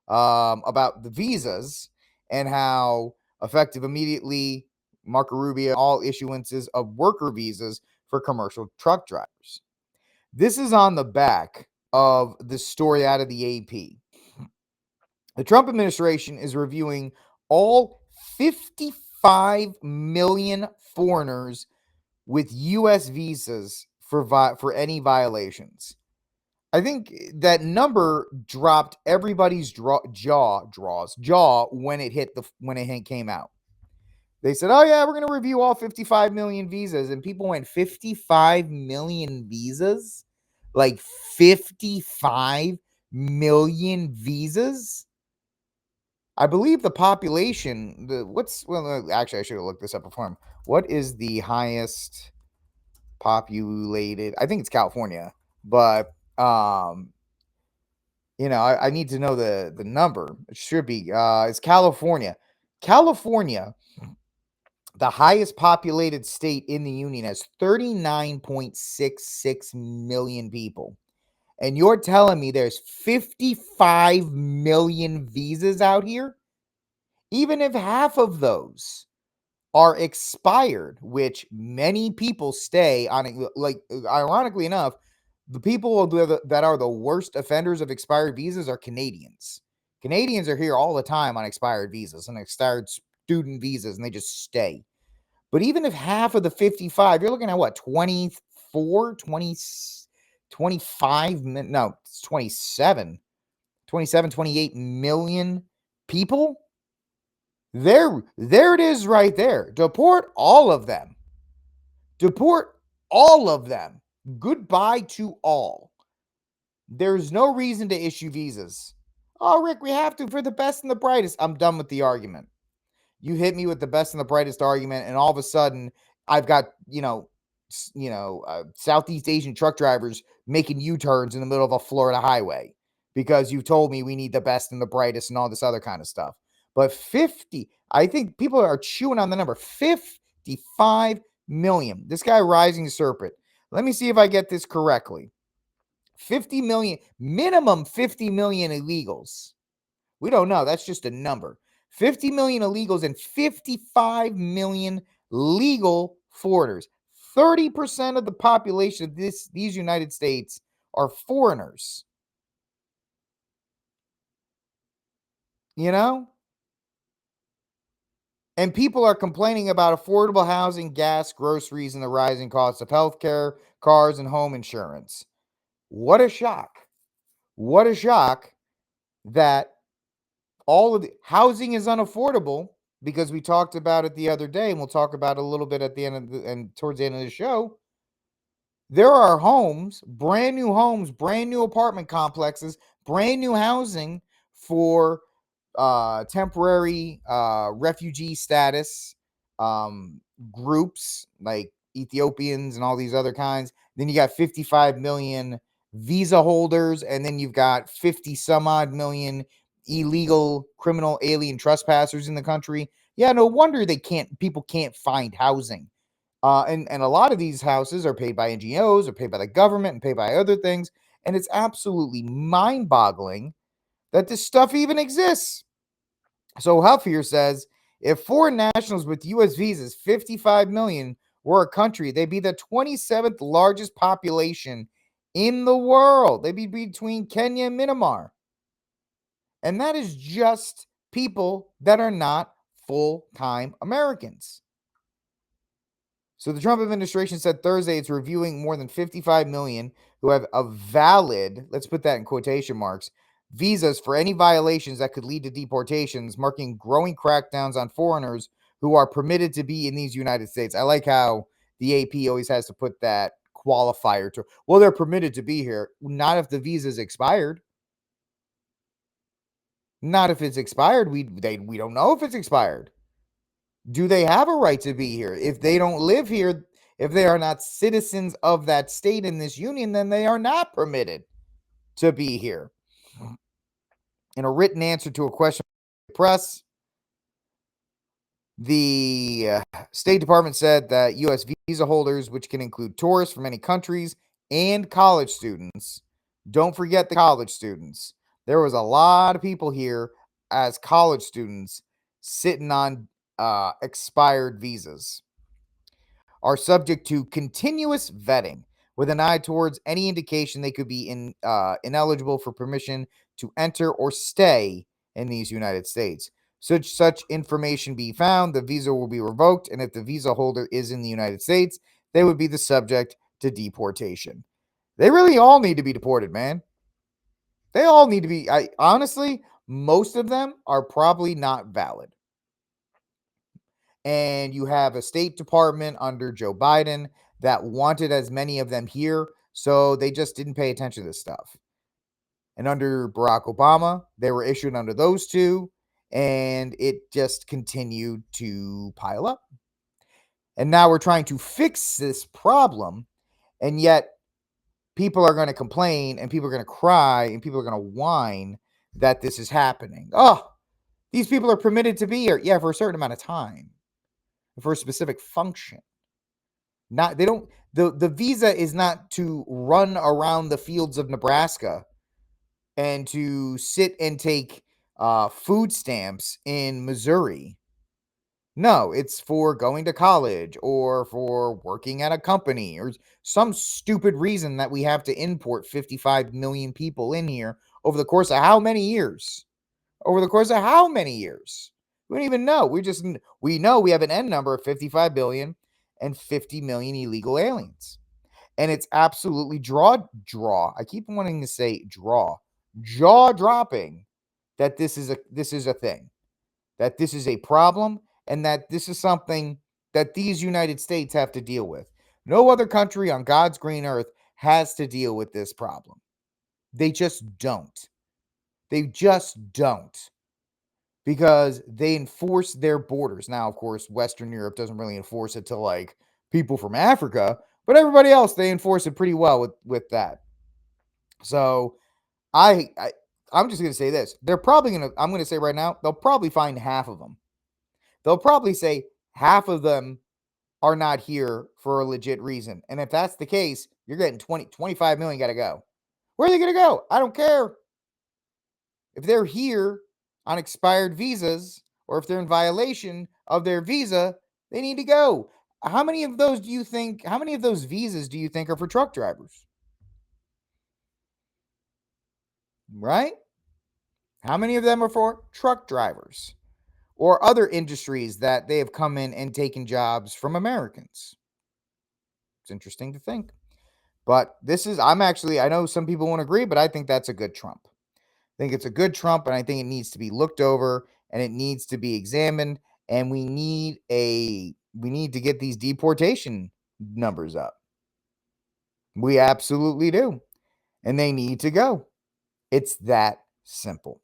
about the visas and how effective immediately Marco Rubio all issuances of worker visas for commercial truck drivers. This is on the back of the story out of the AP. The Trump administration is reviewing all 55 million foreigners with U.S. visas for any violations. I think that number dropped everybody's jaw when it came out. They said, "Oh yeah, we're going to review all 55 million visas," and people went 55 million visas, like 55 million visas. I believe the population. Actually, I should have looked this up before. What is the highest populated? I think it's California, but I need to know the number. It should be it's California. California, the highest populated state in the union, has 39.66 million people. And you're telling me there's 55 million visas out here? Even if half of those are expired, which many people stay on, like, ironically enough, the people that are the worst offenders of expired visas are Canadians. Canadians are here all the time on expired visas and expired student visas, and they just stay. But even if half of the 55, you're looking at what, 24, 20, 25, no, it's 27, 28 million people? There it is right there. Deport all of them. Deport all of them. Goodbye to all. There's no reason to issue visas. Oh, Rick, we have to for the best and the brightest. I'm done with the argument. You hit me with the best and the brightest argument, and all of a sudden, I've got, Southeast Asian truck drivers making U-turns in the middle of a Florida highway because you told me we need the best and the brightest and all this other kind of stuff. But 50, I think people are chewing on the number 55 million. This guy, Rising Serpent. Let me see if I get this correctly. 50 million, minimum 50 million illegals. We don't know. That's just a number. 50 million illegals and 55 million legal foreigners. 30% of the population of these United States are foreigners. And people are complaining about affordable housing, gas, groceries, and the rising costs of healthcare, cars, and home insurance. What a shock. What a shock that all of the housing is unaffordable, because we talked about it the other day, and we'll talk about it a little bit at the end and towards the end of the show. There are homes, brand new apartment complexes, brand new housing for temporary refugee status groups like Ethiopians and all these other kinds. Then you got 55 million visa holders, and then you've got 50 some odd million illegal criminal alien trespassers in the country. Yeah, no wonder people can't find housing. And a lot of these houses are paid by NGOs, or paid by the government, and paid by other things. And it's absolutely mind-boggling that this stuff even exists. So Huffier says, if foreign nationals with U.S. visas, 55 million, were a country, they'd be the 27th largest population in the world. They'd be between Kenya and Myanmar. And that is just people that are not full-time Americans. So the Trump administration said Thursday it's reviewing more than 55 million who have a valid, let's put that in quotation marks, visas for any violations that could lead to deportations, marking growing crackdowns on foreigners who are permitted to be in these United States. I like how the AP always has to put that qualifier to, well, they're permitted to be here. Not if the visa is expired. Not if it's expired. We don't know if it's expired. Do they have a right to be here? If they don't live here, if they are not citizens of that state in this union, then they are not permitted to be here. In a written answer to a question from the press, the State Department said that U.S. visa holders, which can include tourists from many countries and college students, don't forget the college students, There was a lot of people here as college students sitting on expired visas, are subject to continuous vetting with an eye towards any indication they could be ineligible for permission to enter or stay in these United States. Such information be found, the visa will be revoked, and if the visa holder is in the United States, they would be the subject to deportation. They really all need to be deported, man. They all need to be. I honestly, most of them are probably not valid. And you have a State Department under Joe Biden that wanted as many of them here, so they just didn't pay attention to this stuff. And under Barack Obama, they were issued under those two, and it just continued to pile up. And now we're trying to fix this problem, and yet people are going to complain, and people are going to cry, and people are going to whine that this is happening. Oh, these people are permitted to be here, yeah, for a certain amount of time, for a specific function. Not they don't the visa is not to run around the fields of Nebraska and to sit and take food stamps in Missouri. No, it's for going to college or for working at a company or some stupid reason that we have to import 55 million people in here over the course of how many years? Over the course of how many years? We don't even know. We know we have an end number of 55 billion and 50 million illegal aliens. And it's absolutely I keep wanting to say jaw dropping that this is a thing, that this is a problem, and that this is something that these United States have to deal with. No other country on God's green earth has to deal with this problem. They just don't. They just don't, because they enforce their borders. Now, of course, Western Europe doesn't really enforce it to like people from Africa, but everybody else, they enforce it pretty well with that. So I, I I'm just gonna say this. I'm gonna say right now, they'll probably find half of them. They'll probably say half of them are not here for a legit reason. And if that's the case, you're getting 25 million gotta go. Where are they gonna go? I don't care. If they're here on expired visas or if they're in violation of their visa, they need to go. How many of those visas do you think are for truck drivers? Right? How many of them are for truck drivers or other industries that they have come in and taken jobs from Americans? It's interesting to think. But I know some people won't agree, but I think that's a good Trump. I think it's a good Trump, and I think it needs to be looked over and it needs to be examined. And we need to get these deportation numbers up. We absolutely do. And they need to go. It's that simple.